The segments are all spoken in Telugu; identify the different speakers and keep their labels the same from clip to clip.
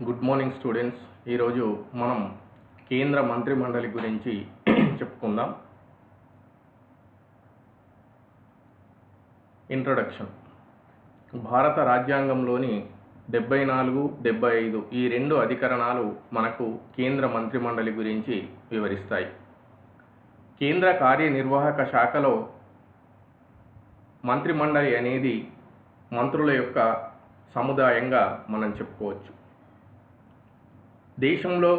Speaker 1: Good morning students. ఈరోజు మనం కేంద్ర మంత్రి మండలి గురించి చెప్పుకుందాం. ఇంట్రొడక్షన్. భారత రాజ్యాంగంలోని 74, 75 ఈ రెండు అధికరణాలు మనకు కేంద్ర మంత్రి మండలి గురించి వివరిస్తాయి. కేంద్ర కార్యనిర్వాహక శాఖలో మంత్రి మండలి అనేది మంత్రుల యొక్క సముదాయంగా మనం చెప్పుకోవచ్చు. దేశంలో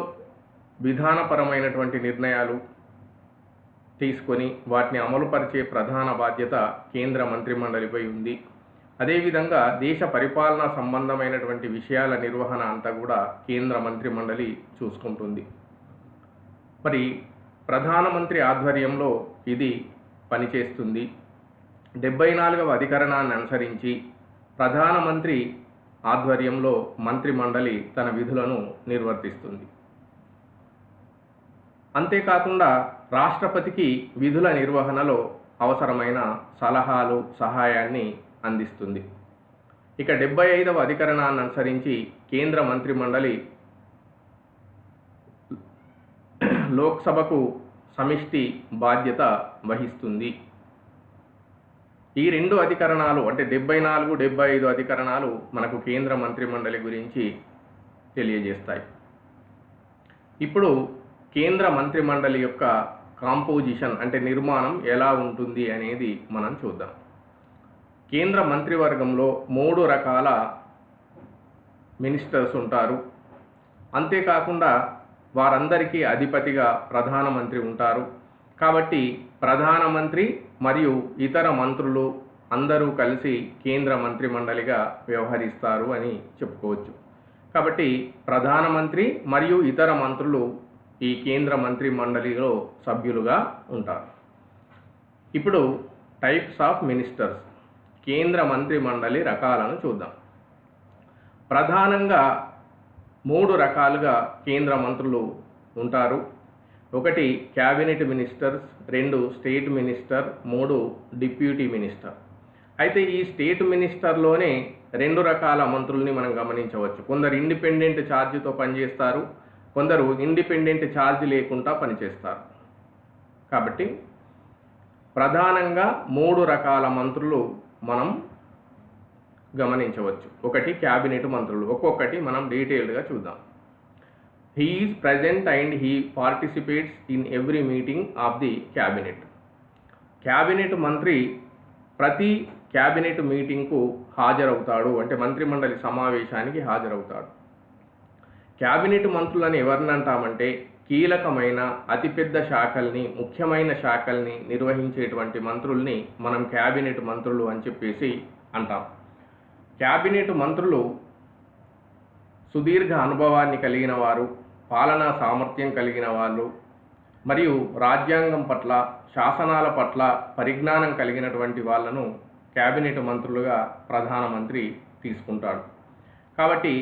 Speaker 1: విధానపరమైనటువంటి నిర్ణయాలు తీసుకొని వాటిని అమలుపరిచే ప్రధాన బాధ్యత కేంద్ర మంత్రి మండలిపై ఉంది. అదేవిధంగా దేశ పరిపాలన సంబంధమైనటువంటి విషయాల నిర్వహణ అంతా కూడా కేంద్ర మంత్రి మండలి చూసుకుంటుంది. మరి ప్రధానమంత్రి ఆధ్వర్యంలో ఇది పనిచేస్తుంది. 74వ అధికరణాన్ని అనుసరించి ప్రధానమంత్రి ఆధ్వర్యంలో మంత్రి మండలి తన విధులను నిర్వర్తిస్తుంది. అంతేకాకుండా రాష్ట్రపతికి విధుల నిర్వహణలో అవసరమైన సలహాలు, సహాయాన్ని అందిస్తుంది. ఇక 75వ అధికరణాన్ని అనుసరించి కేంద్ర మంత్రి మండలి లోక్సభకు సమిష్టి బాధ్యత వహిస్తుంది. ఈ రెండు అధికరణాలు అంటే 74, 75 అధికరణాలు మనకు కేంద్ర మంత్రి మండలి గురించి తెలియజేస్తాయి. ఇప్పుడు కేంద్ర మంత్రి మండలి యొక్క కాంపోజిషన్ అంటే నిర్మాణం ఎలా ఉంటుంది అనేది మనం చూద్దాం. కేంద్ర మంత్రివర్గంలో 3 రకాల మినిస్టర్స్ ఉంటారు. అంతేకాకుండా వారందరికీ అధిపతిగా ప్రధానమంత్రి ఉంటారు. కాబట్టి ప్రధానమంత్రి మరియు ఇతర మంత్రులు అందరూ కలిసి కేంద్ర మంత్రి మండలిగా వ్యవహరిస్తారు అని చెప్పుకోవచ్చు. కాబట్టి ప్రధానమంత్రి మరియు ఇతర మంత్రులు ఈ కేంద్ర మంత్రి మండలిలో సభ్యులుగా ఉంటారు. ఇప్పుడు టైప్స్ ఆఫ్ మినిస్టర్స్, కేంద్ర మంత్రి మండలి రకాలను చూద్దాం. ప్రధానంగా 3 రకాలుగా కేంద్ర మంత్రులు ఉంటారు. 1 cabinet ministers, 2 state minister, 3 deputy minister. అయితే ఈ స్టేట్ మినిస్టర్లోనే 2 రకాల మంత్రుల్ని మనం గమనించవచ్చు. కొందరు ఇండిపెండెంట్ ఛార్జ్తో పనిచేస్తారు, కొందరు ఇండిపెండెంట్ ఛార్జ్ లేకుండా పనిచేస్తారు. కాబట్టి ప్రధానంగా 3 రకాల మంత్రులు మనం గమనించవచ్చు. 1 క్యాబినెట్ మంత్రులు, ఒక్కొక్కటి మనం డీటెయిల్డ్గా చూద్దాం. He is present and he participates in every meeting of the cabinet. Cabinet మంత్రి ప్రతి క్యాబినెట్ మీటింగ్కు హాజరవుతాడు, అంటే మంత్రిమండలి సమావేశానికి హాజరవుతాడు. క్యాబినెట్ మంత్రులను ఎవరిని అంటామంటే కీలకమైన అతిపెద్ద శాఖల్ని, ముఖ్యమైన శాఖల్ని నిర్వహించేటువంటి మంత్రుల్ని మనం క్యాబినెట్ మంత్రులు అని చెప్పేసి అంటాం. క్యాబినెట్ మంత్రులు సుదీర్ఘ అనుభవాన్ని కలిగిన వారు, పాలనా సామర్థ్యం కలిగిన వాళ్ళు మరియు రాజ్యాంగం పట్ల, శాసనాల పట్ల పరిజ్ఞానం కలిగినటువంటి వాళ్ళను క్యాబినెట్ మంత్రులుగా ప్రధానమంత్రి తీసుకుంటాడు. కాబట్టి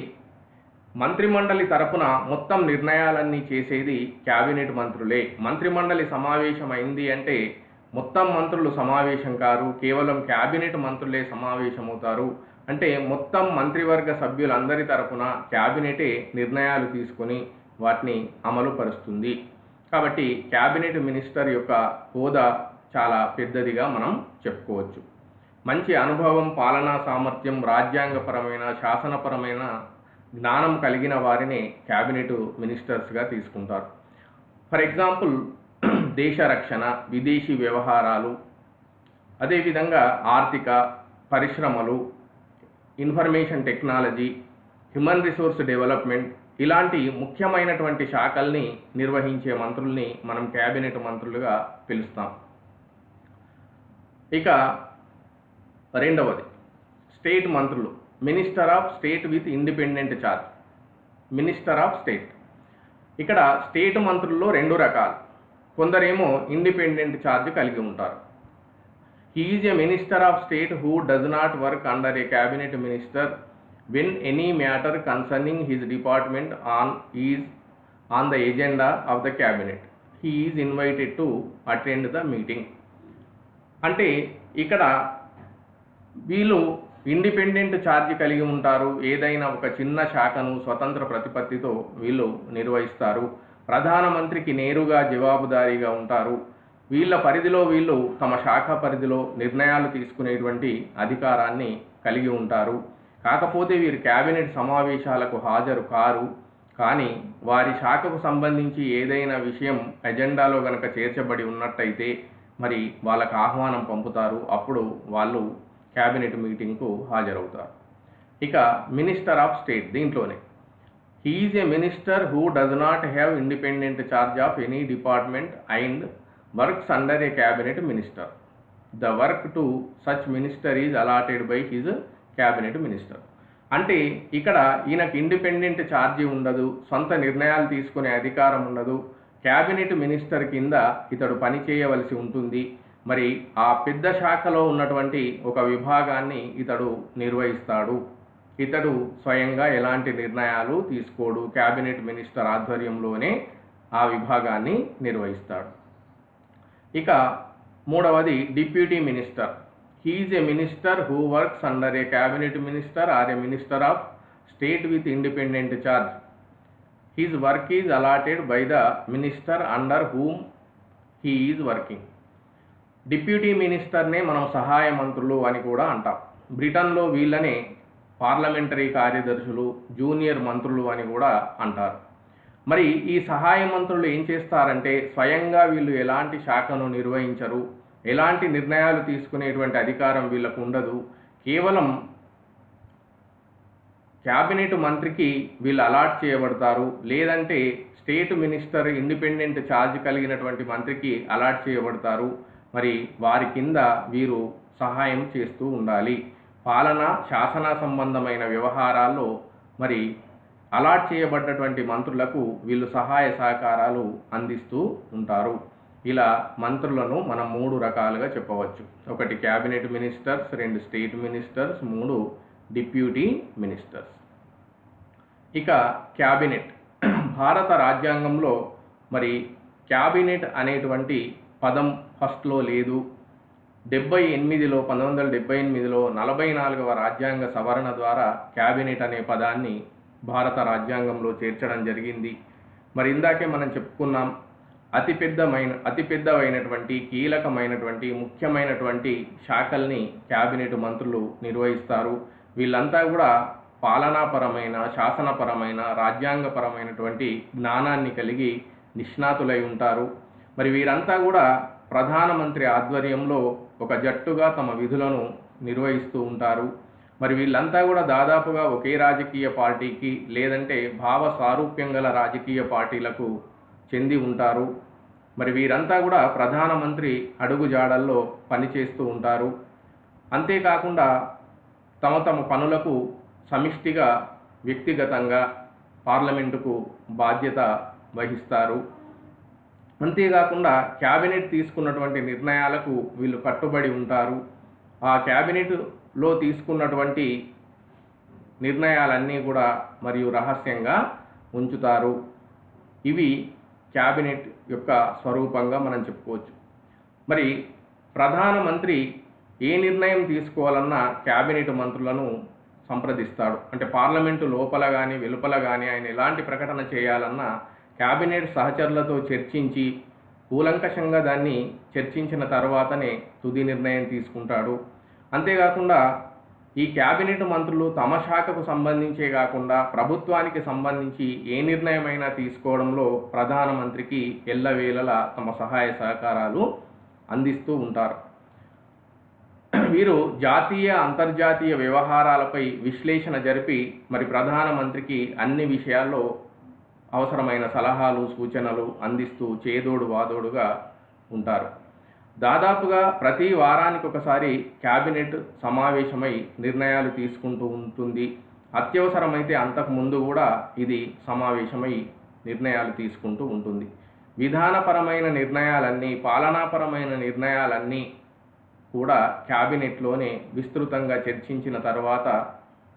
Speaker 1: మంత్రిమండలి తరపున మొత్తం నిర్ణయాలన్నీ చేసేది క్యాబినెట్ మంత్రులే. మంత్రిమండలి సమావేశం అయింది అంటే మొత్తం మంత్రులు సమావేశం కారు, కేవలం క్యాబినెట్ మంత్రులే సమావేశమవుతారు. అంటే మొత్తం మంత్రివర్గ సభ్యులందరి తరపున క్యాబినెటే నిర్ణయాలు తీసుకొని వాటిని అమలు పరుస్తుంది. కాబట్టి క్యాబినెట్ మినిస్టర్ యొక్క హోదా చాలా పెద్దదిగా మనం చెప్పుకోవచ్చు. మంచి అనుభవం, పాలనా సామర్థ్యం, రాజ్యాంగపరమైన, శాసనపరమైన జ్ఞానం కలిగిన వారిని క్యాబినెట్ మినిస్టర్స్గా తీసుకుంటారు. ఫర్ ఎగ్జాంపుల్ దేశ రక్షణ, విదేశీ వ్యవహారాలు, అదేవిధంగా ఆర్థిక, పరిశ్రమలు, information technology, human resource development ఇలాంటి ముఖ్యమైనటువంటి శాఖల్ని నిర్వహించే మంత్రుల్ని మనం క్యాబినెట్ మంత్రులుగా పిలుస్తాం. ఇక రెండవది స్టేట్ మంత్రులు, minister of state with independent charge, minister of state. ఇక్కడ స్టేట్ మంత్రుల్లో 2 రకాలు. కొందరేమో ఇండిపెండెంట్ ఛార్జ్ కలిగి ఉంటారు. He is a minister of state who does not work under a cabinet minister when any matter concerning his department is on the agenda of the cabinet. He is invited to attend the meeting. అంటే ఇక్కడ వీళ్ళు ఇండిపెండెంట్ ఛార్జ్ కలిగి ఉంటారు. ఏదైనా ఒక చిన్న శాఖను స్వతంత్ర ప్రతిపత్తితో వీళ్ళు నిర్వహిస్తారు. ప్రధానమంత్రికి నేరుగా జవాబుదారీగా ఉంటారు. వీళ్ళ పరిధిలో వీళ్ళు తమ శాఖ పరిధిలో నిర్ణయాలు తీసుకునేటువంటి అధికారాన్ని కలిగి ఉంటారు. కాకపోతే వీరు క్యాబినెట్ సమావేశాలకు హాజరు కారు. కానీ వారి శాఖకు సంబంధించి ఏదైనా విషయం ఎజెండాలో గనక చేర్చబడి ఉన్నట్టయితే మరి వాళ్ళకు ఆహ్వానం పంపుతారు. అప్పుడు వాళ్ళు క్యాబినెట్ మీటింగ్కు హాజరవుతారు. ఇక మినిస్టర్ ఆఫ్ స్టేట్ దీంట్లోనే he is a minister who does not have independent charge of any department and works under a cabinet minister. The work to such minister is allotted by his cabinet minister. అంటే ఇక్కడ ఈయనకు ఇండిపెండెంట్ ఛార్జీ ఉండదు, సొంత నిర్ణయాలు తీసుకునే అధికారం ఉండదు. క్యాబినెట్ మినిస్టర్ కింద ఇతడు పని చేయవలసి ఉంటుంది. మరి ఆ పెద్ద శాఖలో ఉన్నటువంటి ఒక విభాగాన్ని ఇతడు నిర్వహిస్తాడు. ఇతడు స్వయంగా ఎలాంటి నిర్ణయాలు తీసుకోడు. క్యాబినెట్ మినిస్టర్ ఆధ్వర్యంలోనే ఆ విభాగాన్ని నిర్వహిస్తాడు. ఇక మూడవది deputy minister. He is a minister who works under a cabinet minister or a minister of state with independent charge. His work is allotted by the minister under whom he is working. Deputy మినిస్టర్నే మనం సహాయ మంత్రులు అని కూడా అంటాం. బ్రిటన్లో వీళ్ళనే పార్లమెంటరీ కార్యదర్శులు, జూనియర్ మంత్రులు అని కూడా అంటారు. మరి ఈ సహాయ మంత్రులు ఏం చేస్తారంటే స్వయంగా వీళ్ళు ఎలాంటి శాఖను నిర్వహించరు, ఎలాంటి నిర్ణయాలు తీసుకునేటువంటి అధికారం వీళ్ళకు ఉండదు. కేవలం క్యాబినెట్ మంత్రికి వీళ్ళు అలాట్ చేయబడతారు. లేదంటే స్టేట్ మినిస్టర్ ఇండిపెండెంట్ ఛార్జ్ కలిగినటువంటి మంత్రికి అలాట్ చేయబడతారు. మరి వారి కింద వీరు సహాయం చేస్తూ ఉండాలి. పాలన, శాసన సంబంధమైన వ్యవహారాల్లో మరి అలాట్ చేయబడ్డటువంటి మంత్రులకు వీళ్ళు సహాయ సహకారాలు అందిస్తూ ఉంటారు. ఇలా మంత్రులను మనం 3 రకాలుగా చెప్పవచ్చు. 1 cabinet ministers, 2 state ministers, 3 deputy ministers. ఇక క్యాబినెట్ భారత రాజ్యాంగంలో మరి క్యాబినెట్ అనేటువంటి పదం ఫస్ట్లో లేదు. 1978లో 44వ రాజ్యాంగ సవరణ ద్వారా క్యాబినెట్ అనే పదాన్ని భారత రాజ్యాంగంలో చేర్చడం జరిగింది. మరి ఇందాకే మనం చెప్పుకున్నాం, అతిపెద్దవైనటువంటి కీలకమైనటువంటి ముఖ్యమైనటువంటి శాఖల్ని క్యాబినెట్ మంత్రులు నిర్వహిస్తారు. వీళ్ళంతా కూడా పాలనాపరమైన, శాసనపరమైన, రాజ్యాంగపరమైనటువంటి జ్ఞానాన్ని కలిగి నిష్ణాతులై ఉంటారు. మరి వీరంతా కూడా ప్రధానమంత్రి ఆధ్వర్యంలో ఒక జట్టుగా తమ విధులను నిర్వహిస్తూ ఉంటారు. మరి వీళ్ళంతా కూడా దాదాపుగా ఒకే రాజకీయ పార్టీకి లేదంటే భావ సారూప్యం గల రాజకీయ పార్టీలకు చెంది ఉంటారు. మరి వీరంతా కూడా ప్రధానమంత్రి అడుగుజాడల్లో పనిచేస్తూ ఉంటారు. అంతేకాకుండా తమ తమ పనులకు సమిష్టిగా, వ్యక్తిగతంగా పార్లమెంటుకు బాధ్యత వహిస్తారు. అంతేకాకుండా క్యాబినెట్ తీసుకున్నటువంటి నిర్ణయాలకు వీళ్ళు కట్టుబడి ఉంటారు. ఆ క్యాబినెట్లో తీసుకున్నటువంటి నిర్ణయాలన్నీ కూడా మరియు రహస్యంగా ఉంచుతారు. ఇవి క్యాబినెట్ యొక్క స్వరూపంగా మనం చెప్పుకోవచ్చు. మరి ప్రధానమంత్రి ఏ నిర్ణయం తీసుకోవాలన్నా క్యాబినెట్ మంత్రులను సంప్రదిస్తాడు. అంటే పార్లమెంటు లోపల కానీ వెలుపల కానీ ఆయన ఎలాంటి ప్రకటన చేయాలన్నా క్యాబినెట్ సహచరులతో చర్చించి కూలంకషంగా దాన్ని చర్చించిన తర్వాతనే తుది నిర్ణయం తీసుకుంటాడు. అంతేకాకుండా ఈ క్యాబినెట్ మంత్రులు తమ శాఖకు సంబంధించే కాకుండా ప్రభుత్వానికి సంబంధించి ఏ నిర్ణయమైనా తీసుకోవడంలో ప్రధానమంత్రికి ఎల్లవేళలా తమ సహాయ సహకారాలు అందిస్తూ ఉంటారు. వీరు జాతీయ, అంతర్జాతీయ వ్యవహారాలపై విశ్లేషణ జరిపి మరి ప్రధానమంత్రికి అన్ని విషయాల్లో అవసరమైన సలహాలు, సూచనలు అందిస్తూ చేదోడు వాదోడుగా ఉంటారు. దాదాపుగా ప్రతి వారానికి ఒకసారి క్యాబినెట్ సమావేశమై నిర్ణయాలు తీసుకుంటూ ఉంటుంది. అత్యవసరమైతే అంతకు ముందు కూడా ఇది సమావేశమై నిర్ణయాలు తీసుకుంటూ ఉంటుంది. విధానపరమైన నిర్ణయాలన్నీ, పాలనాపరమైన నిర్ణయాలన్నీ కూడా క్యాబినెట్లోనే విస్తృతంగా చర్చించిన తర్వాత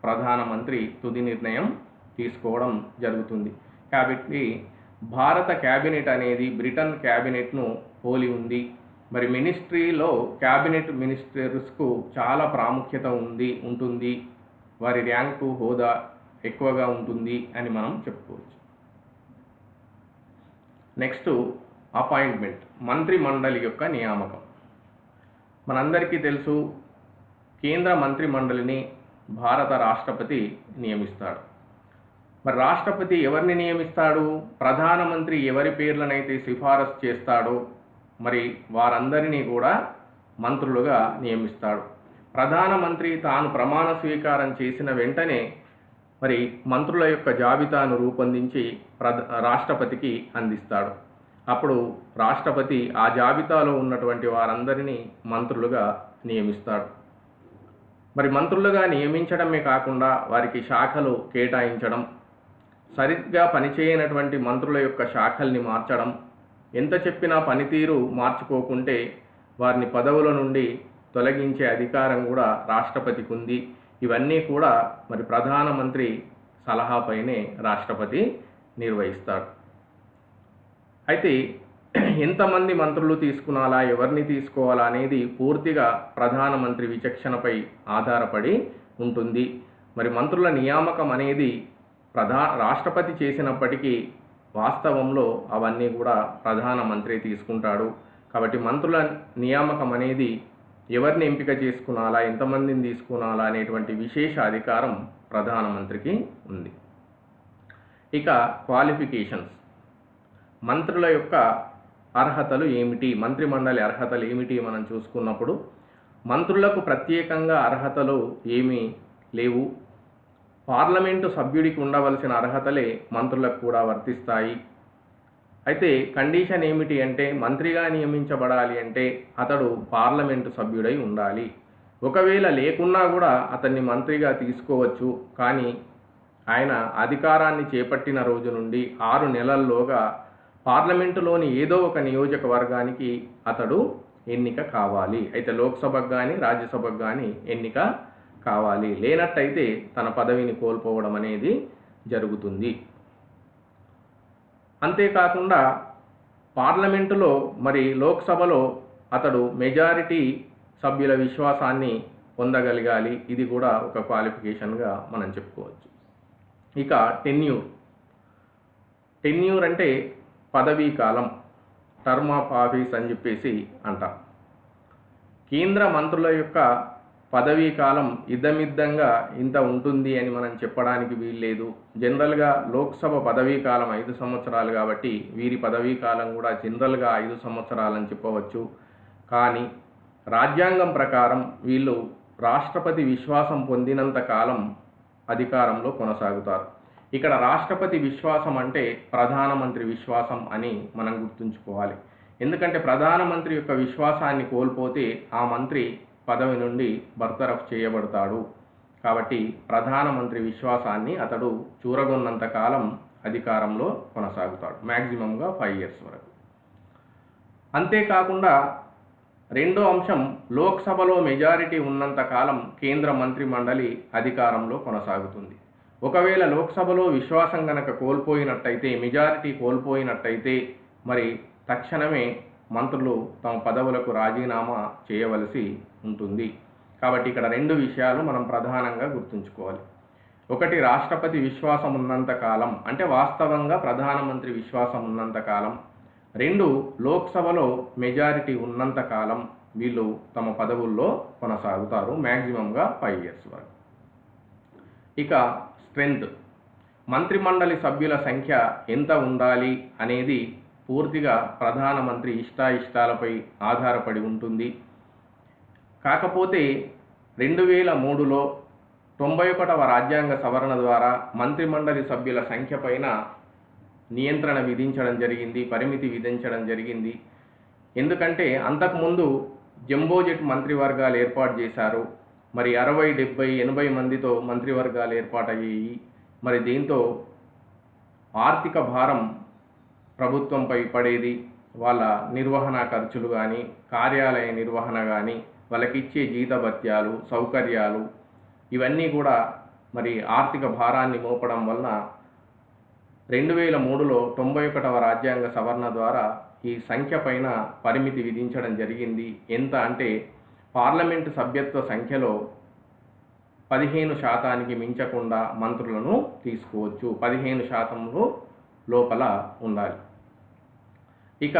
Speaker 1: ప్రధానమంత్రి తుది నిర్ణయం తీసుకోవడం జరుగుతుంది. కాబట్టి భారత క్యాబినెట్ అనేది బ్రిటన్ క్యాబినెట్ను పోలి ఉంది. మరి మినిస్ట్రీలో క్యాబినెట్ మినిస్టర్స్కు చాలా ప్రాముఖ్యత ఉంటుంది, వారి ర్యాంకు హోదా ఎక్కువగా ఉంటుంది అని మనం చెప్పుకోవచ్చు. నెక్స్ట్ అపాయింట్మెంట్, మంత్రి మండలి యొక్క నియామకం. మనందరికీ తెలుసు, కేంద్ర మంత్రి మండలిని భారత రాష్ట్రపతి నియమిస్తాడు. మరి రాష్ట్రపతి ఎవరిని నియమిస్తాడు? ప్రధానమంత్రి ఎవరి పేర్లనైతే సిఫారసు చేస్తాడో మరి వారందరినీ కూడా మంత్రులుగా నియమిస్తాడు. ప్రధానమంత్రి తాను ప్రమాణ స్వీకారం చేసిన వెంటనే మరి మంత్రుల యొక్క జాబితాను రూపొందించి రాష్ట్రపతికి అందిస్తాడు. అప్పుడు రాష్ట్రపతి ఆ జాబితాలో ఉన్నటువంటి వారందరినీ మంత్రులుగా నియమిస్తాడు. మరి మంత్రులుగా నియమించడమే కాకుండా వారికి శాఖలు కేటాయించడం, సరిగ్గా పనిచేయనటువంటి మంత్రుల యొక్క శాఖల్ని మార్చడం, ఎంత చెప్పినా పనితీరు మార్చుకోకుంటే వారిని పదవుల నుండి తొలగించే అధికారం కూడా రాష్ట్రపతికి ఉంది. ఇవన్నీ కూడా మరి ప్రధానమంత్రి సలహాపైనే రాష్ట్రపతి నిర్వహిస్తాడు. అయితే ఎంతమంది మంత్రులు తీసుకునాలా, ఎవరిని తీసుకోవాలా అనేది పూర్తిగా ప్రధానమంత్రి విచక్షణపై ఆధారపడి ఉంటుంది. మరి మంత్రుల నియామకం అనేది రాష్ట్రపతి చేసినప్పటికీ వాస్తవంలో అవన్నీ కూడా ప్రధానమంత్రి తీసుకుంటాడు. కాబట్టి మంత్రుల నియామకం అనేది ఎవరిని ఎంపిక చేసుకునాలా, ఎంతమందిని తీసుకునాలా అనేటువంటి విశేష అధికారం ప్రధానమంత్రికి ఉంది. ఇక క్వాలిఫికేషన్స్, మంత్రుల యొక్క అర్హతలు ఏమిటి, మంత్రిమండలి అర్హతలు ఏమిటి మనం చూసుకున్నప్పుడు మంత్రులకు ప్రత్యేకంగా అర్హతలు ఏమీ లేవు. పార్లమెంటు సభ్యుడికి ఉండవలసిన అర్హతలే మంత్రులకు కూడా వర్తిస్తాయి. అయితే కండిషన్ ఏమిటి అంటే, మంత్రిగా నియమించబడాలి అంటే అతడు పార్లమెంటు సభ్యుడై ఉండాలి. ఒకవేళ లేకున్నా కూడా అతన్ని మంత్రిగా తీసుకోవచ్చు. కానీ ఆయన అధికారాన్ని చేపట్టిన రోజు నుండి 6 నెలల్లోగా పార్లమెంటులోని ఏదో ఒక నియోజకవర్గానికి అతడు ఎన్నిక కావాలి. అయితే లోక్సభకు కానీ రాజ్యసభకు కానీ ఎన్నిక కావాలి. లేనట్టయితే తన పదవిని కోల్పోవడం అనేది జరుగుతుంది. అంతేకాకుండా పార్లమెంటులో మరి లోక్సభలో అతడు మెజారిటీ సభ్యుల విశ్వాసాన్ని పొందగలగాలి. ఇది కూడా ఒక క్వాలిఫికేషన్గా మనం చెప్పుకోవచ్చు. ఇక టెన్యూర్ అంటే పదవీ కాలం, టర్మ్ ఆఫ్ ఆఫీస్ అని చెప్పేసి అంటాం. కేంద్ర మంత్రుల యొక్క పదవీ కాలం ఇద్దమిద్దంగా ఇంత ఉంటుంది అని మనం చెప్పడానికి వీల్లేదు. జనరల్గా లోక్సభ పదవీ కాలం 5 సంవత్సరాలు కాబట్టి వీరి పదవీ కాలం కూడా జనరల్గా 5 సంవత్సరాలని చెప్పవచ్చు. కానీ రాజ్యాంగం ప్రకారం వీళ్ళు రాష్ట్రపతి విశ్వాసం పొందినంత కాలం అధికారంలో కొనసాగుతారు. ఇక్కడ రాష్ట్రపతి విశ్వాసం అంటే ప్రధానమంత్రి విశ్వాసం అని మనం గుర్తుంచుకోవాలి. ఎందుకంటే ప్రధానమంత్రి యొక్క విశ్వాసాన్ని కోల్పోతే ఆ మంత్రి పదవి నుండి బర్తరఫ్ చేయబడతాడు. కాబట్టి ప్రధానమంత్రి విశ్వాసాన్ని అతడు చూరగొన్నంత కాలం అధికారంలో కొనసాగుతాడు, మ్యాక్సిమంగా 5 years వరకు. అంతేకాకుండా రెండో అంశం, లోక్సభలో మెజారిటీ ఉన్నంత కాలం కేంద్ర మంత్రి మండలి అధికారంలో కొనసాగుతుంది. ఒకవేళ లోక్సభలో విశ్వాసం గనక కోల్పోయినట్టయితే, మెజారిటీ కోల్పోయినట్టయితే మరి తక్షణమే మంత్రులు తమ పదవులకు రాజీనామా చేయవలసి ఉంటుంది. కాబట్టి ఇక్కడ 2 విషయాలు మనం ప్రధానంగా గుర్తుంచుకోవాలి. ఒకటి, రాష్ట్రపతి విశ్వాసం ఉన్నంత కాలం, అంటే వాస్తవంగా ప్రధానమంత్రి విశ్వాసం ఉన్నంత కాలం. 2, లోక్సభలో మెజారిటీ ఉన్నంత కాలం వీళ్ళు తమ పదవుల్లో కొనసాగుతారు, మ్యాక్సిమంగా 5 years వరకు. ఇక స్ట్రెంగ్త్, మంత్రిమండలి సభ్యుల సంఖ్య ఎంత ఉండాలి అనేది పూర్తిగా ప్రధానమంత్రి ఇష్టాయిష్టాలపై ఆధారపడి ఉంటుంది. కాకపోతే 2003లో 91వ రాజ్యాంగ సవరణ ద్వారా మంత్రిమండలి సభ్యుల సంఖ్య పైన నియంత్రణ విధించడం జరిగింది, పరిమితి విధించడం జరిగింది. ఎందుకంటే అంతకుముందు జంబోజెట్ మంత్రివర్గాలు ఏర్పాటు చేశారు. మరి 60, 70, 80 మందితో మంత్రివర్గాలు ఏర్పాటయ్యాయి. మరి దీంతో ఆర్థిక భారం ప్రభుత్వంపై పడేది. వాళ్ళ నిర్వహణ ఖర్చులు కానీ, కార్యాలయ నిర్వహణ కానీ, వాళ్ళకి ఇచ్చే జీతభత్యాలు, సౌకర్యాలు ఇవన్నీ కూడా మరి ఆర్థిక భారాన్ని మోపడం వలన 2003లో 91వ రాజ్యాంగ సవరణ ద్వారా ఈ సంఖ్య పైన పరిమితి విధించడం జరిగింది. ఎంత అంటే పార్లమెంటు సభ్యత్వ సంఖ్యలో 15% మించకుండా మంత్రులను తీసుకోవచ్చు. 15% లోపల ఉండాలి. ఇక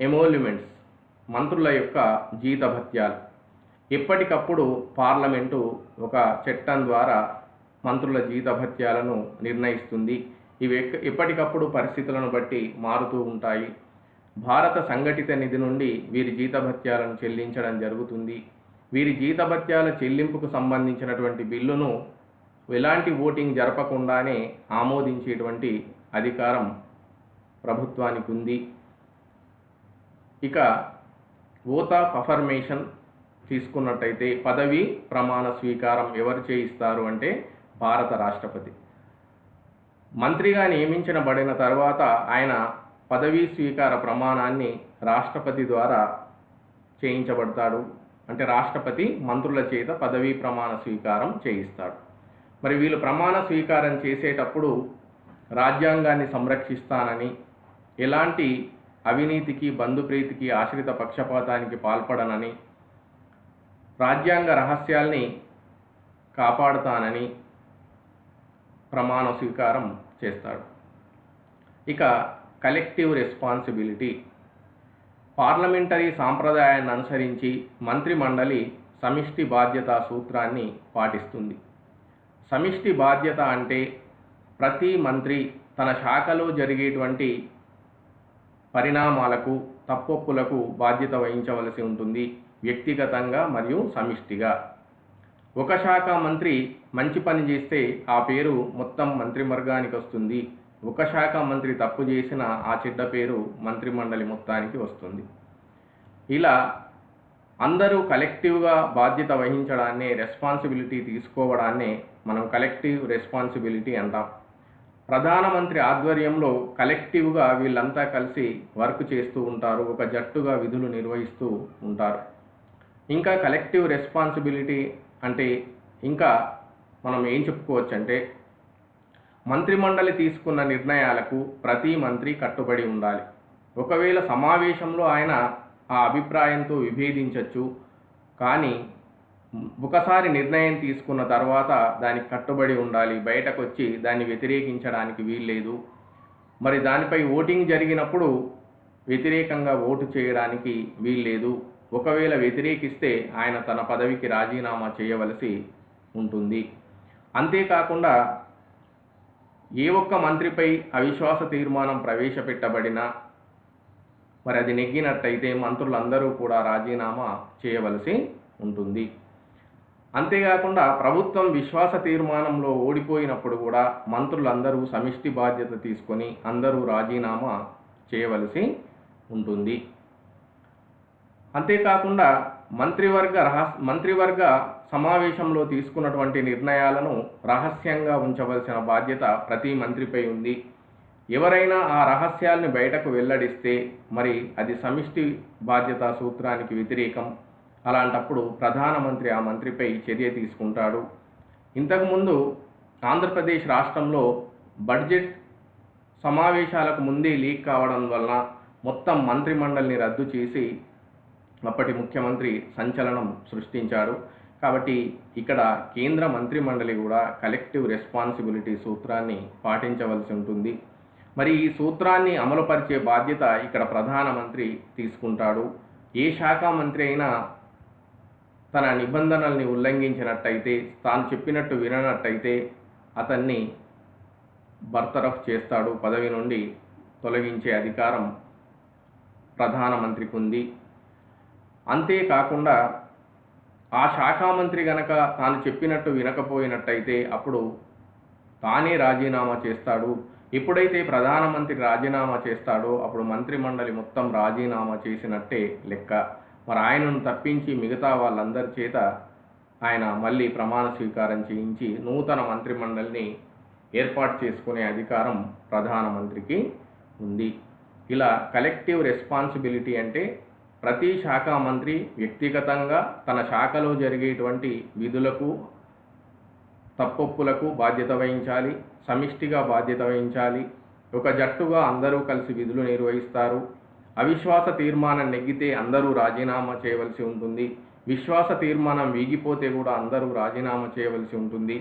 Speaker 1: ఎమోల్యుమెంట్స్, మంత్రుల యొక్క జీతభత్యాలు. ఎప్పటికప్పుడు పార్లమెంటు ఒక చట్టం ద్వారా మంత్రుల జీతభత్యాలను నిర్ణయిస్తుంది. ఇవి ఎప్పటికప్పుడు పరిస్థితులను బట్టి మారుతూ ఉంటాయి. భారత సంఘటిత నిధి నుండి వీరి జీతభత్యాలను చెల్లించడం జరుగుతుంది. వీరి జీతభత్యాల చెల్లింపుకు సంబంధించినటువంటి బిల్లును ఎలాంటి ఓటింగ్ జరపకుండానే ఆమోదించేటువంటి అధికారం ప్రభుత్వానికి ఉంది. ఇక ఓత్ ఆఫ్ అఫర్మేషన్ తీసుకున్నట్టయితే పదవి ప్రమాణ స్వీకారం ఎవరు చేయిస్తారు అంటే భారత రాష్ట్రపతి. మంత్రిగా నియమించబడిన తర్వాత ఆయన పదవీ స్వీకార ప్రమాణాన్ని రాష్ట్రపతి ద్వారా చేయించబడతాడు. అంటే రాష్ట్రపతి మంత్రుల చేత పదవీ ప్రమాణ స్వీకారం చేయిస్తాడు. మరి వీళ్ళు ప్రమాణ స్వీకారం చేసేటప్పుడు రాజ్యాంగాన్ని సంరక్షిస్తానని, ఎలాంటి అవినీతికి, బంధుప్రీతికి, ఆశ్రిత పక్షపాతానికి పాల్పడనని, రాజ్యాంగ రహస్యాల్ని కాపాడుతానని ప్రమాణ స్వీకారం చేస్తాడు. ఇక కలెక్టివ్ రెస్పాన్సిబిలిటీ. పార్లమెంటరీ సాంప్రదాయాన్ని అనుసరించి మంత్రిమండలి సమిష్టి బాధ్యతా సూత్రాన్ని పాటిస్తుంది. సమిష్టి బాధ్యత అంటే ప్రతి మంత్రి తన శాఖలో జరిగేటువంటి పరిణామాలకు, తప్పొప్పులకు బాధ్యత వహించవలసి ఉంటుంది, వ్యక్తిగతంగా మరియు సమిష్టిగా. ఒక శాఖ మంత్రి మంచి పని చేస్తే ఆ పేరు మొత్తం మంత్రివర్గానికి వస్తుంది. ఒక శాఖ మంత్రి తప్పు చేసిన ఆ చెడ్డ పేరు మంత్రిమండలి మొత్తానికి వస్తుంది. ఇలా అందరూ కలెక్టివ్గా బాధ్యత వహించడాన్నే, రెస్పాన్సిబిలిటీ తీసుకోవడాన్నే మనం కలెక్టివ్ రెస్పాన్సిబిలిటీ అంటాం. ప్రధానమంత్రి ఆధ్వర్యంలో కలెక్టివ్గా వీళ్ళంతా కలిసి వర్క్ చేస్తూ ఉంటారు, ఒక జట్టుగా విధులు నిర్వహిస్తూ ఉంటారు. ఇంకా కలెక్టివ్ రెస్పాన్సిబిలిటీ అంటే ఇంకా మనం ఏం చెప్పుకోవచ్చు అంటే మంత్రిమండలి తీసుకున్న నిర్ణయాలకు ప్రతి మంత్రి కట్టుబడి ఉండాలి. ఒకవేళ సమావేశంలో ఆయన ఆ అభిప్రాయంతో విభేదించవచ్చు, కానీ ఒకసారి నిర్ణయం తీసుకున్న తర్వాత దానికి కట్టుబడి ఉండాలి, బయటకు వచ్చి దాన్ని వ్యతిరేకించడానికి వీల్లేదు. మరి దానిపై ఓటింగ్ జరిగినప్పుడు వ్యతిరేకంగా ఓటు చేయడానికి వీల్లేదు. ఒకవేళ వ్యతిరేకిస్తే ఆయన తన పదవికి రాజీనామా చేయవలసి ఉంటుంది. అంతేకాకుండా ఏ ఒక్క మంత్రిపై అవిశ్వాస తీర్మానం ప్రవేశపెట్టబడినా మరి అది నెగ్గినట్టయితే మంత్రులందరూ కూడా రాజీనామా చేయవలసి ఉంటుంది. అంతేకాకుండా ప్రభుత్వం విశ్వాస తీర్మానంలో ఓడిపోయినప్పుడు కూడా మంత్రులందరూ సమిష్టి బాధ్యత తీసుకొని అందరూ రాజీనామా చేయవలసి ఉంటుంది. అంతేకాకుండా మంత్రివర్గ సమావేశంలో తీసుకున్నటువంటి నిర్ణయాలను రహస్యంగా ఉంచవలసిన బాధ్యత ప్రతి మంత్రిపై ఉంది. ఎవరైనా ఆ రహస్యాల్ని బయటకు వెల్లడిస్తే మరి అది సమిష్టి బాధ్యతా సూత్రానికి వ్యతిరేకం. అలాంటప్పుడు ప్రధానమంత్రి ఆ మంత్రిపై చర్య తీసుకుంటాడు. ఇంతకుముందు ఆంధ్రప్రదేశ్ రాష్ట్రంలో బడ్జెట్ సమావేశాలకు ముందే లీక్ కావడం వలన మొత్తం మంత్రిమండలిని రద్దు చేసి అప్పటి ముఖ్యమంత్రి సంచలనం సృష్టించాడు. కాబట్టి ఇక్కడ కేంద్ర మంత్రిమండలి కూడా కలెక్టివ్ రెస్పాన్సిబిలిటీ సూత్రాన్ని పాటించవలసి ఉంటుంది. మరి ఈ సూత్రాన్ని అమలుపరిచే బాధ్యత ఇక్కడ ప్రధానమంత్రి తీసుకుంటాడు. ఏ శాఖ మంత్రి అయినా తన నిబంధనల్ని ఉల్లంఘించినట్టయితే, తాను చెప్పినట్టు విననట్టయితే అతన్ని బర్తరఫ్ చేస్తాడు, పదవి నుండి తొలగించే అధికారం ప్రధానమంత్రికి ఉంది. అంతేకాకుండా ఆ శాఖ మంత్రి గనక తాను చెప్పినట్టు వినకపోయినట్టయితే అప్పుడు తానే రాజీనామా చేస్తాడు. ఎప్పుడైతే ప్రధానమంత్రి రాజీనామా చేస్తాడో అప్పుడు మంత్రిమండలి మొత్తం రాజీనామా చేసినట్టే లెక్క. మరి ఆయనను తప్పించి మిగతా వాళ్ళందరి చేత ఆయన మళ్ళీ ప్రమాణ స్వీకారం చేయించి నూతన మంత్రిమండలిని ఏర్పాటు చేసుకునే అధికారం ప్రధానమంత్రికి ఉంది. ఇలా కలెక్టివ్ రెస్పాన్సిబిలిటీ అంటే ప్రతి శాఖ మంత్రి వ్యక్తిగతంగా తన శాఖలో జరిగేటువంటి విధులకు, తప్పొప్పులకు బాధ్యత వహించాలి, సమిష్టిగా బాధ్యత వహించాలి, ఒక జట్టుగా అందరూ కలిసి విధులు నిర్వహిస్తారు. అవిశ్వాస తీర్మానం నెగ్గితే అందరూ రాజీనామా చేయవలసి ఉంటుంది. విశ్వాస తీర్మానం వీగిపోతే కూడా అందరూ రాజీనామా చేయవలసి ఉంటుంది.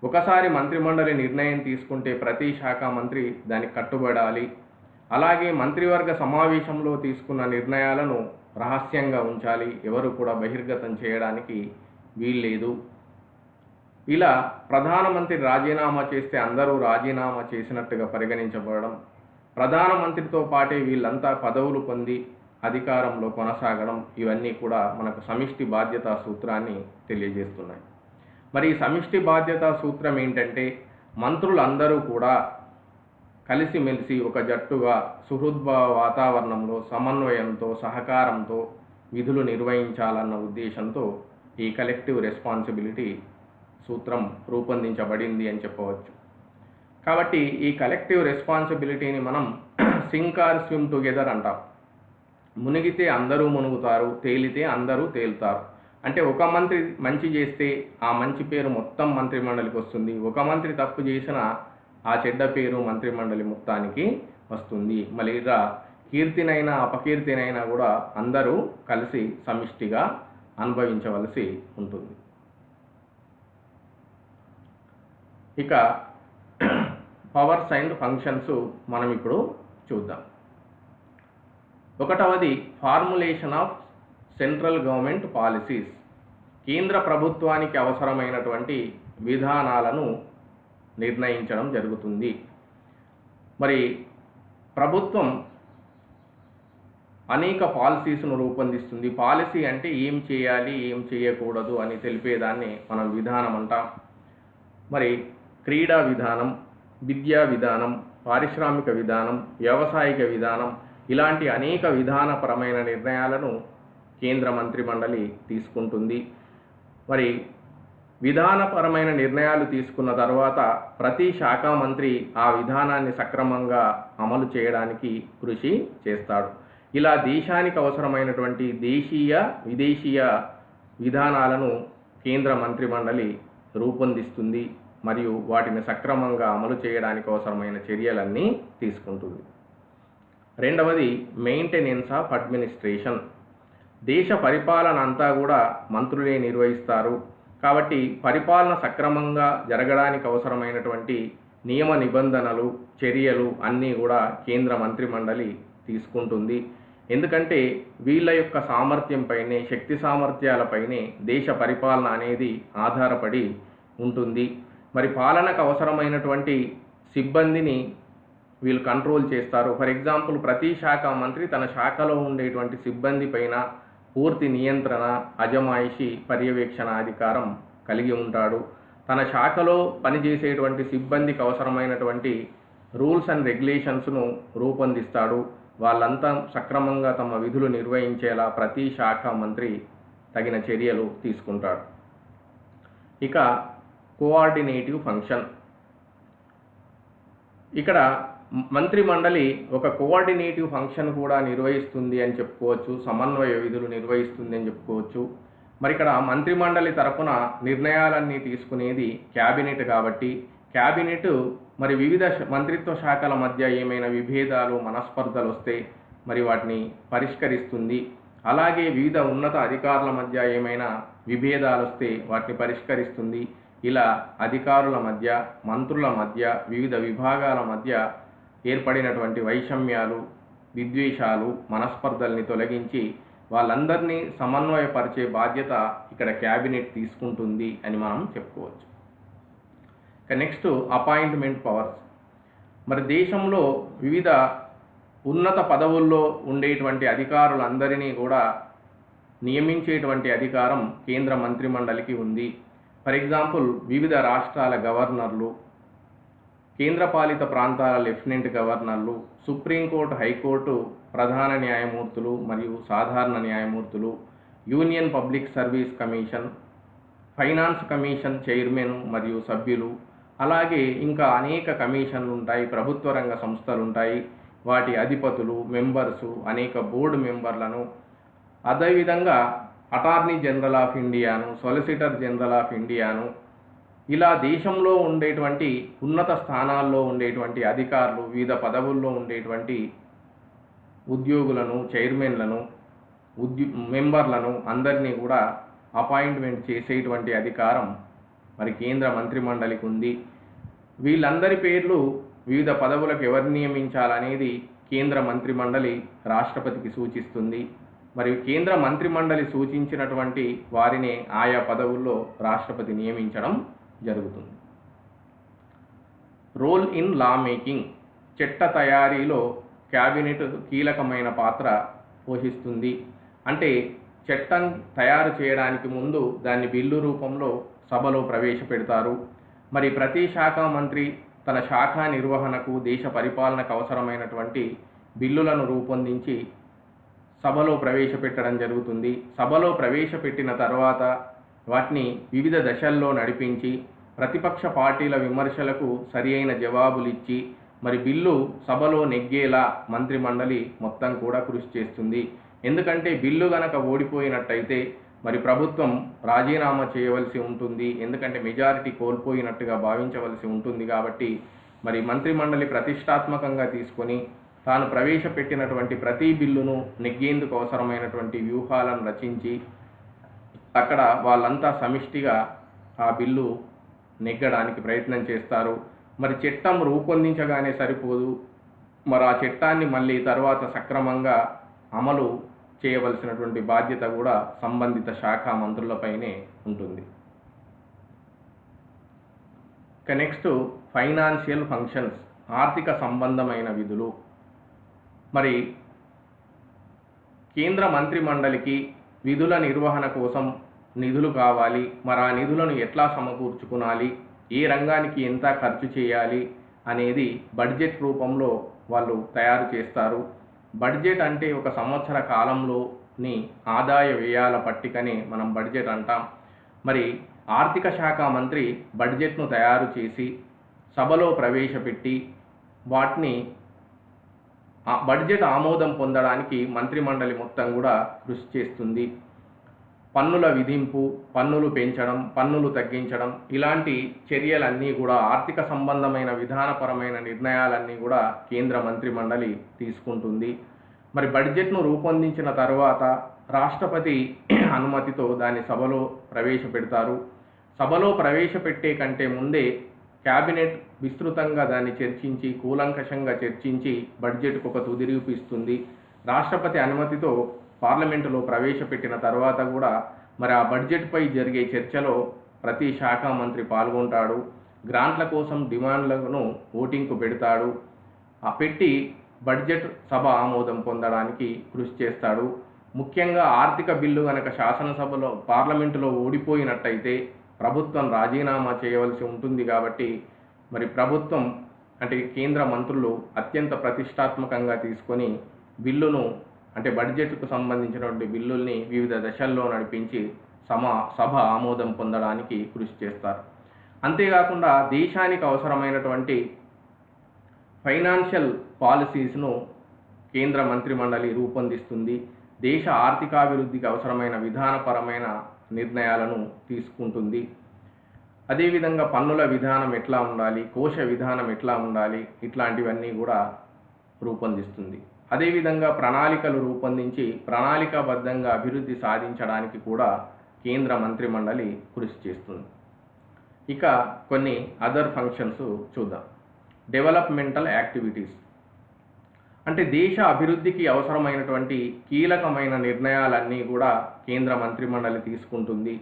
Speaker 1: ఒకసారి మంత్రిమండలి నిర్ణయం తీసుకుంటే ప్రతి శాఖ మంత్రి దానికి కట్టుబడాలి. అలాగే మంత్రివర్గ సమావేశంలో తీసుకున్న నిర్ణయాలను రహస్యంగా ఉంచాలి. ఎవరు కూడా బహిర్గతం చేయడానికి వీల్లేదు. ఇలా ప్రధానమంత్రి రాజీనామా చేస్తే అందరూ రాజీనామా చేసినట్టుగా పరిగణించబడడం, ప్రధానమంత్రితో పాటే వీళ్ళంతా పదవులు పొంది అధికారంలో కొనసాగడం, ఇవన్నీ కూడా మనకు సమిష్టి బాధ్యతా సూత్రాన్ని తెలియజేస్తున్నాయి. మరి ఈ సమిష్టి బాధ్యతా సూత్రం ఏంటంటే, మంత్రులందరూ కూడా కలిసిమెలిసి ఒక జట్టుగా సుహృద్భావ వాతావరణంలో సమన్వయంతో సహకారంతో విధులు నిర్వహించాలన్న ఉద్దేశంతో ఈ కలెక్టివ్ రెస్పాన్సిబిలిటీ సూత్రం రూపొందించబడింది అని చెప్పవచ్చు. కాబట్టి ఈ కలెక్టివ్ రెస్పాన్సిబిలిటీని మనం సింక్ ఆర్ స్విమ్ టుగెదర్ అంటాం. మునిగితే అందరూ మునుగుతారు, తేలితే అందరూ తేలుతారు. అంటే ఒక మంత్రి మంచి చేస్తే ఆ మంచి పేరు మొత్తం మంత్రిమండలికి వస్తుంది. ఒక మంత్రి తప్పు చేసినా ఆ చెడ్డ పేరు మంత్రిమండలి మొత్తానికి వస్తుంది. మళ్ళీ ఇలా కీర్తినైనా అపకీర్తినైనా కూడా అందరూ కలిసి సమిష్టిగా అనుభవించవలసి ఉంటుంది. ఇక పవర్స్ అండ్ ఫంక్షన్స్ మనం ఇప్పుడు చూద్దాం. ఒకటవది formulation of central government policies. కేంద్ర ప్రభుత్వానికి అవసరమైనటువంటి విధానాలను నిర్ణయించడం జరుగుతుంది. మరి ప్రభుత్వం అనేక పాలసీస్ను రూపొందిస్తుంది. పాలసీ అంటే ఏం చేయాలి, ఏం చేయకూడదు అని తెలిపేదాన్ని మనం విధానం అంటాం. మరి క్రీడా విధానం, విద్యా విధానం, పారిశ్రామిక విధానం, వ్యావసాయిక విధానం, ఇలాంటి అనేక విధానపరమైన నిర్ణయాలను కేంద్ర మంత్రిమండలి తీసుకుంటుంది. మరి విధానపరమైన నిర్ణయాలు తీసుకున్న తర్వాత ప్రతి శాఖ మంత్రి ఆ విధానాన్ని సక్రమంగా అమలు చేయడానికి కృషి చేస్తాడు. ఇలా దేశానికి అవసరమైనటువంటి దేశీయ విదేశీయ విధానాలను కేంద్ర మంత్రిమండలి రూపొందిస్తుంది మరియు వాటిని సక్రమంగా అమలు చేయడానికి అవసరమైన చర్యలన్నీ తీసుకుంటుంది. రెండవది మెయింటెనెన్స్ ఆఫ్ అడ్మినిస్ట్రేషన్. దేశ పరిపాలన అంతా కూడా మంత్రులే నిర్వహిస్తారు. కాబట్టి పరిపాలన సక్రమంగా జరగడానికి అవసరమైనటువంటి నియమ నిబంధనలు, చర్యలు అన్నీ కూడా కేంద్ర మంత్రిమండలి తీసుకుంటుంది. ఎందుకంటే వీళ్ళ యొక్క సామర్థ్యంపైనే, శక్తి సామర్థ్యాలపైనే దేశ పరిపాలన అనేది ఆధారపడి ఉంటుంది. మరి పాలనకు అవసరమైనటువంటి సిబ్బందిని వీళ్ళు కంట్రోల్ చేస్తారు. ఫర్ ఎగ్జాంపుల్, ప్రతి శాఖ మంత్రి తన శాఖలో ఉండేటువంటి సిబ్బంది పైన పూర్తి నియంత్రణ, అజమాయిషి, పర్యవేక్షణ అధికారం కలిగి ఉంటాడు. తన శాఖలో పనిచేసేటువంటి సిబ్బందికి అవసరమైనటువంటి రూల్స్ అండ్ రెగ్యులేషన్స్ను రూపొందిస్తాడు. వాళ్ళంతా సక్రమంగా తమ విధులు నిర్వహించేలా ప్రతి శాఖ మంత్రి తగిన చర్యలు తీసుకుంటాడు. ఇక కోఆర్డినేటివ్ ఫంక్షన్. ఇక్కడ మంత్రిమండలి ఒక కోఆర్డినేటివ్ ఫంక్షన్ కూడా నిర్వహిస్తుంది అని చెప్పుకోవచ్చు. సమన్వయ విధులు నిర్వహిస్తుంది అని చెప్పుకోవచ్చు. మరి ఇక్కడ మంత్రిమండలి తరపున నిర్ణయాలన్నీ తీసుకునేది క్యాబినెట్ కాబట్టి క్యాబినెట్ మరి వివిధ మంత్రిత్వ శాఖల మధ్య ఏమైనా విభేదాలు, మనస్పర్ధలు వస్తే మరి వాటిని పరిష్కరిస్తుంది. అలాగే వివిధ ఉన్నత అధికారుల మధ్య ఏమైనా విభేదాలు వస్తే వాటిని పరిష్కరిస్తుంది. ఇలా అధికారుల మధ్య, మంత్రుల మధ్య, వివిధ విభాగాల మధ్య ఏర్పడినటువంటి వైషమ్యాలు, విద్వేషాలు, మనస్పర్ధల్ని తొలగించి వాళ్ళందరినీ సమన్వయపరిచే బాధ్యత ఇక్కడ క్యాబినెట్ తీసుకుంటుంది అని మనం చెప్పుకోవచ్చు. ఇక నెక్స్ట్ అపాయింట్మెంట్ పవర్స్. మరి దేశంలో వివిధ ఉన్నత పదవుల్లో ఉండేటువంటి అధికారులందరినీ కూడా నియమించేటువంటి అధికారం కేంద్ర మంత్రిమండలికి ఉంది. ఫర్ ఎగ్జాంపుల్, వివిధ రాష్ట్రాల గవర్నర్లు, కేంద్రపాలిత ప్రాంతాల లెఫ్టినెంట్ గవర్నర్లు, సుప్రీంకోర్టు, హైకోర్టు ప్రధాన న్యాయమూర్తులు మరియు సాధారణ న్యాయమూర్తులు, union public service commission, finance commission chairman మరియు సభ్యులు, అలాగే ఇంకా అనేక కమిషన్లు ఉంటాయి, ప్రభుత్వ రంగ సంస్థలు ఉంటాయి, వాటి అధిపతులు, మెంబర్సు, అనేక బోర్డు మెంబర్లను, అదేవిధంగా అటార్నీ జనరల్ ఆఫ్ ఇండియాను, సొలిసిటర్ జనరల్ ఆఫ్ ఇండియాను, ఇలా దేశంలో ఉండేటువంటి ఉన్నత స్థానాల్లో ఉండేటువంటి అధికారులు, వివిధ పదవుల్లో ఉండేటువంటి ఉద్యోగులను, చైర్మన్లను, మెంబర్లను అందరినీ కూడా అపాయింట్మెంట్ చేసేటువంటి అధికారం మరి కేంద్ర మంత్రిమండలికి ఉంది. వీళ్ళందరి పేర్లు వివిధ పదవులకు ఎవరిని నియమించాలనేది కేంద్ర మంత్రిమండలి రాష్ట్రపతికి సూచిస్తుంది. మరియు కేంద్ర మంత్రిమండలి సూచించినటువంటి వారినే ఆయా పదవుల్లో రాష్ట్రపతి నియమించడం జరుగుతుంది. రోల్ ఇన్ లా మేకింగ్, చట్ట తయారీలో క్యాబినెట్ కీలకమైన పాత్ర పోషిస్తుంది. అంటే చట్టం తయారు చేయడానికి ముందు దాన్ని బిల్లు రూపంలో సభలో ప్రవేశపెడతారు. మరి ప్రతి శాఖ మంత్రి తన శాఖ నిర్వహణకు, దేశ పరిపాలనకు అవసరమైనటువంటి బిల్లులను రూపొందించి సభలో ప్రవేశపెట్టడం జరుగుతుంది. సభలో ప్రవేశపెట్టిన తర్వాత వాటిని వివిధ దశల్లో నడిపించి ప్రతిపక్ష పార్టీల విమర్శలకు సరి అయిన జవాబులిచ్చి మరి బిల్లు సభలో నెగ్గేలా మంత్రిమండలి మొత్తం కూడా కృషి చేస్తుంది. ఎందుకంటే బిల్లు గనక ఓడిపోయినట్టయితే మరి ప్రభుత్వం రాజీనామా చేయవలసి ఉంటుంది. ఎందుకంటే మెజారిటీ కోల్పోయినట్టుగా భావించవలసి ఉంటుంది. కాబట్టి మరి మంత్రిమండలి ప్రతిష్టాత్మకంగా తీసుకొని తాను ప్రవేశపెట్టినటువంటి ప్రతి బిల్లును నెగ్గేందుకు అవసరమైనటువంటి వ్యూహాలను రచించి అక్కడ వాళ్ళంతా సమిష్టిగా ఆ బిల్లు నెగ్గడానికి ప్రయత్నం చేస్తారు. మరి చట్టం రూపొందించగానే సరిపోదు, మరి ఆ చట్టాన్ని మళ్ళీ తర్వాత సక్రమంగా అమలు చేయవలసినటువంటి బాధ్యత కూడా సంబంధిత శాఖ మంత్రులపైనే ఉంటుంది. ఇక నెక్స్ట్ ఫైనాన్షియల్ ఫంక్షన్స్, ఆర్థిక సంబంధమైన విధులు. మరి కేంద్ర మంత్రిమండలికి విధుల నిర్వహణ కోసం నిధులు కావాలి. మరి ఆ నిధులను ఎట్లా సమకూర్చుకోవాలి, ఏ రంగానికి ఎంత ఖర్చు చేయాలి అనేది బడ్జెట్ రూపంలో వాళ్ళు తయారు చేస్తారు. బడ్జెట్ అంటే ఒక సంవత్సర కాలంలోని ఆదాయ వ్యయాల పట్టికని మనం బడ్జెట్ అంటాం. మరి ఆర్థిక శాఖ మంత్రి బడ్జెట్ను తయారు చేసి సభలో ప్రవేశపెట్టి వాటిని బడ్జెట్ ఆమోదం పొందడానికి మంత్రిమండలి మొత్తం కూడా కృషి చేస్తుంది. పన్నుల విధింపు, పన్నులు పెంచడం, పన్నులు తగ్గించడం, ఇలాంటి చర్యలన్నీ కూడా ఆర్థిక సంబంధమైన విధానపరమైన నిర్ణయాలన్నీ కూడా కేంద్ర మంత్రిమండలి తీసుకుంటుంది. మరి బడ్జెట్ను రూపొందించిన తర్వాత రాష్ట్రపతి అనుమతితో దాన్ని సభలో ప్రవేశపెడతారు. సభలో ప్రవేశపెట్టే కంటే ముందే క్యాబినెట్ విస్తృతంగా దాన్ని చర్చించి, కూలంకషంగా చర్చించి బడ్జెట్కు ఒక తుది రూపు ఇస్తుంది. రాష్ట్రపతి అనుమతితో పార్లమెంటులో ప్రవేశపెట్టిన తర్వాత కూడా మరి ఆ బడ్జెట్పై జరిగే చర్చలో ప్రతి శాఖ మంత్రి పాల్గొంటాడు. గ్రాంట్ల కోసం డిమాండ్లను ఓటింగ్కు పెడతాడు. ఆ పెట్టి బడ్జెట్ సభ ఆమోదం పొందడానికి కృషి చేస్తాడు. ముఖ్యంగా ఆర్థిక బిల్లు కనుక శాసనసభలో, పార్లమెంటులో ఓడిపోయినట్టయితే ప్రభుత్వం రాజీనామా చేయవలసి ఉంటుంది. కాబట్టి మరి ప్రభుత్వం అంటే కేంద్ర మంత్రులు అత్యంత ప్రతిష్టాత్మకంగా తీసుకొని బిల్లును అంటే బడ్జెట్కు సంబంధించినటువంటి బిల్లుల్ని వివిధ దశల్లో నడిపించి సభ ఆమోదం పొందడానికి కృషి చేస్తారు. అంతేకాకుండా దేశానికి అవసరమైనటువంటి ఫైనాన్షియల్ పాలసీస్ను కేంద్ర మంత్రిమండలి రూపొందిస్తుంది. దేశ ఆర్థికాభివృద్ధికి అవసరమైన విధానపరమైన నిర్ణయాలను తీసుకుంటుంది. అదేవిధంగా పన్నుల విధానం ఎట్లా ఉండాలి, కోశ విధానం ఎట్లా ఉండాలి, ఇట్లాంటివన్నీ కూడా రూపొందిస్తుంది. అదేవిధంగా ప్రణాళికలు రూపొందించి ప్రణాళికాబద్ధంగా అభివృద్ధి సాధించడానికి కూడా కేంద్ర మంత్రిమండలి కృషి చేస్తుంది. ఇక కొన్ని అదర్ ఫంక్షన్స్ చూద్దాం. డెవలప్మెంటల్ యాక్టివిటీస్ అంటే దేశ అభివృద్ధికి అవసరమైనటువంటి కీలకమైన నిర్ణయాలన్నీ కూడా కేంద్ర మంత్రిమండలి తీసుకుంటుంది.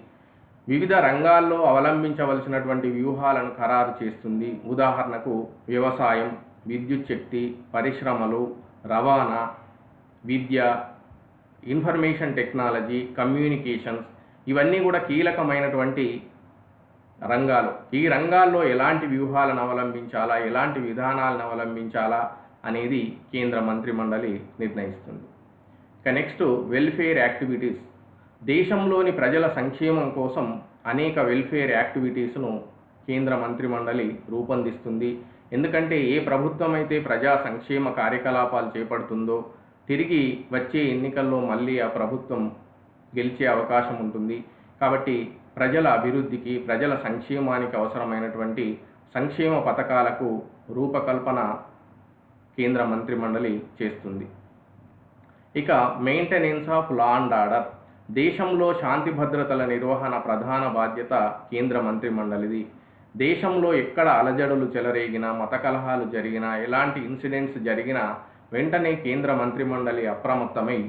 Speaker 1: వివిధ రంగాల్లో అవలంబించవలసినటువంటి వ్యూహాలను ఖరారు చేస్తుంది. ఉదాహరణకు వ్యవసాయం, విద్యుత్ శక్తి, పరిశ్రమలు, రవాణా, విద్య, ఇన్ఫర్మేషన్ టెక్నాలజీ, కమ్యూనికేషన్స్, ఇవన్నీ కూడా కీలకమైనటువంటి రంగాలు. ఈ రంగాల్లో ఎలాంటి వ్యూహాలను అవలంబించాలా, ఎలాంటి విధానాలను అవలంబించాలా అనేది కేంద్ర మంత్రిమండలి నిర్ణయిస్తుంది. ఇక నెక్స్ట్ వెల్ఫేర్ యాక్టివిటీస్. దేశంలోని ప్రజల సంక్షేమం కోసం అనేక వెల్ఫేర్ యాక్టివిటీస్ను కేంద్ర మంత్రిమండలి రూపొందిస్తుంది. ఎందుకంటే ఏ ప్రభుత్వం అయితే ప్రజా సంక్షేమ కార్యకలాపాలు చేపడుతుందో తిరిగి వచ్చే ఎన్నికల్లో మళ్ళీ ఆ ప్రభుత్వం గెలిచే అవకాశం ఉంటుంది. కాబట్టి ప్రజల అభివృద్ధికి, ప్రజల సంక్షేమానికి అవసరమైనటువంటి సంక్షేమ పథకాలకు రూపకల్పన కేంద్ర మంత్రిమండలి చేస్తుంది. ఇక maintenance of law and order, దేశంలో శాంతి భద్రతల నిర్వహణ ప్రధాన బాధ్యత కేంద్ర మంత్రిమండలిది. దేశంలో ఎక్కడ అలజడులు చెలరేగినా, మత కలహాలు జరిగినా, ఎలాంటి ఇన్సిడెంట్స్ జరిగినా వెంటనే కేంద్ర మంత్రిమండలి అప్రమత్తమై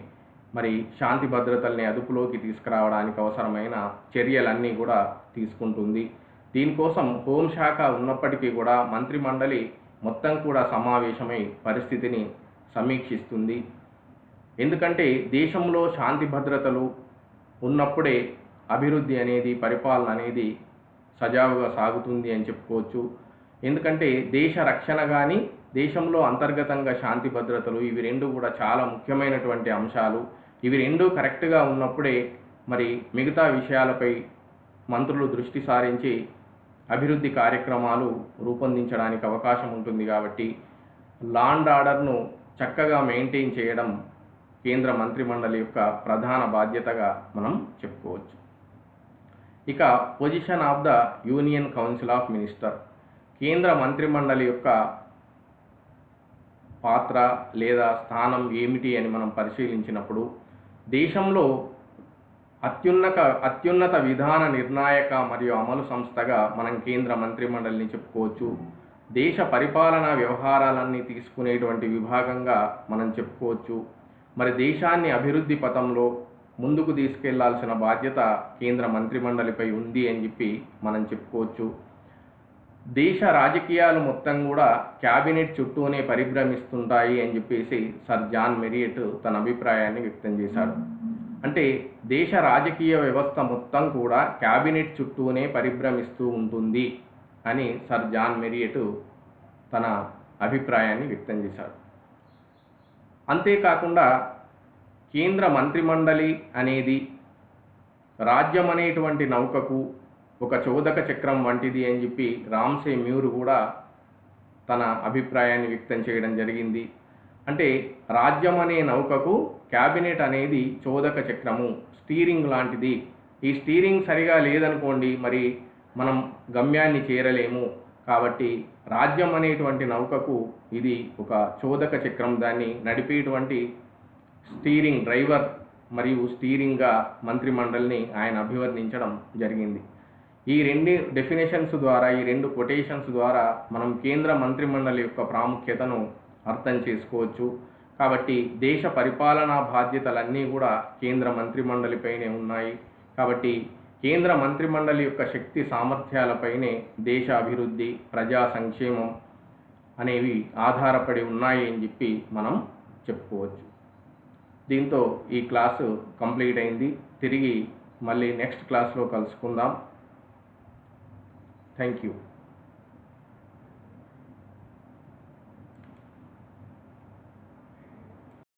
Speaker 1: మరి శాంతి భద్రతల్ని అదుపులోకి తీసుకురావడానికి అవసరమైన చర్యలన్నీ కూడా తీసుకుంటుంది. దీనికోసం హోంశాఖ ఉన్నప్పటికీ కూడా మంత్రిమండలి మొత్తం కూడా సమావేశమై పరిస్థితిని సమీక్షిస్తుంది. ఎందుకంటే దేశంలో శాంతి భద్రతలు ఉన్నప్పుడే అభివృద్ధి అనేది, పరిపాలన అనేది సజావుగా సాగుతుంది అని చెప్పుకోవచ్చు. ఎందుకంటే దేశ రక్షణ కానీ, దేశంలో అంతర్గతంగా శాంతి భద్రతలు, ఇవి రెండు కూడా చాలా ముఖ్యమైనటువంటి అంశాలు. ఇవి రెండు కరెక్ట్గా ఉన్నప్పుడే మరి మిగతా విషయాలపై మంత్రులు దృష్టి సారించి అభివృద్ధి కార్యక్రమాలు రూపొందించడానికి అవకాశం ఉంటుంది. కాబట్టి లా అండ్ ఆర్డర్ను చక్కగా మెయింటైన్ చేయడం కేంద్ర మంత్రిమండలి యొక్క ప్రధాన బాధ్యతగా మనం చెప్పుకోవచ్చు. ఇక position of the union council of minister, కేంద్ర మంత్రిమండలి యొక్క పాత్ర లేదా స్థానం ఏమిటి అని మనం పరిశీలించినప్పుడు, దేశంలో అత్యున్నత విధాన నిర్ణాయక మరియు అమలు సంస్థగా మనం కేంద్ర మంత్రిమండలిని చెప్పుకోవచ్చు. దేశ పరిపాలనా వ్యవహారాలన్నీ తీసుకునేటువంటి విభాగంగా మనం చెప్పుకోవచ్చు. మరి దేశాన్ని అభివృద్ధి పథంలో ముందుకు తీసుకెళ్లాల్సిన బాధ్యత కేంద్ర మంత్రిమండలిపై ఉంది అని చెప్పి మనం చెప్పుకోవచ్చు. దేశ రాజకీయాలు మొత్తం కూడా క్యాబినెట్ చుట్టూనే పరిభ్రమిస్తుంటాయి అని చెప్పేసి సర్ జాన్ మెరియట్ తన అభిప్రాయాన్ని వ్యక్తం చేశాడు. అంటే దేశ రాజకీయ వ్యవస్థ మొత్తం కూడా క్యాబినెట్ చుట్టూనే పరిభ్రమిస్తూ ఉంటుంది అని సర్ జాన్ మెరియట్ తన అభిప్రాయాన్ని వ్యక్తం చేశాడు. అంతేకాకుండా కేంద్ర మంత్రిమండలి అనేది రాజ్యం అనేటువంటి నౌకకు ఒక చోదక చక్రం వంటిది అని చెప్పి రామ్సే మ్యూర్ కూడా తన అభిప్రాయాన్ని వ్యక్తం చేయడం జరిగింది. అంటే రాజ్యం అనే నౌకకు క్యాబినెట్ అనేది చోదక చక్రము, స్టీరింగ్ లాంటిది. ఈ స్టీరింగ్ సరిగా లేదనుకోండి మరి మనం గమ్యాన్ని చేరలేము. కాబట్టి రాజ్యం అనేటువంటి నౌకకు ఇది ఒక చోదక చక్రం, దాన్ని నడిపేటువంటి స్టీరింగ్ డ్రైవర్ మరియు స్టీరింగ్గా మంత్రిమండలిని ఆయన అభివర్ణించడం జరిగింది. ఈ రెండు డెఫినేషన్స్ ద్వారా, ఈ రెండు కొటేషన్స్ ద్వారా మనం కేంద్ర మంత్రిమండలి యొక్క ప్రాముఖ్యతను అర్థం చేసుకోవచ్చు. కాబట్టి దేశ పరిపాలనా బాధ్యతలన్నీ కూడా కేంద్ర మంత్రిమండలిపైనే ఉన్నాయి. కాబట్టి కేంద్ర మంత్రిమండలి యొక్క శక్తి సామర్థ్యాలపైనే దేశ అభివృద్ధి, ప్రజా సంక్షేమం అనేవి ఆధారపడి ఉన్నాయి అని చెప్పి మనం చెప్పుకోవచ్చు. దీంతో ఈ క్లాసు కంప్లీట్ అయింది. తిరిగి మళ్ళీ నెక్స్ట్ క్లాస్లో కలుసుకుందాం. Thank you.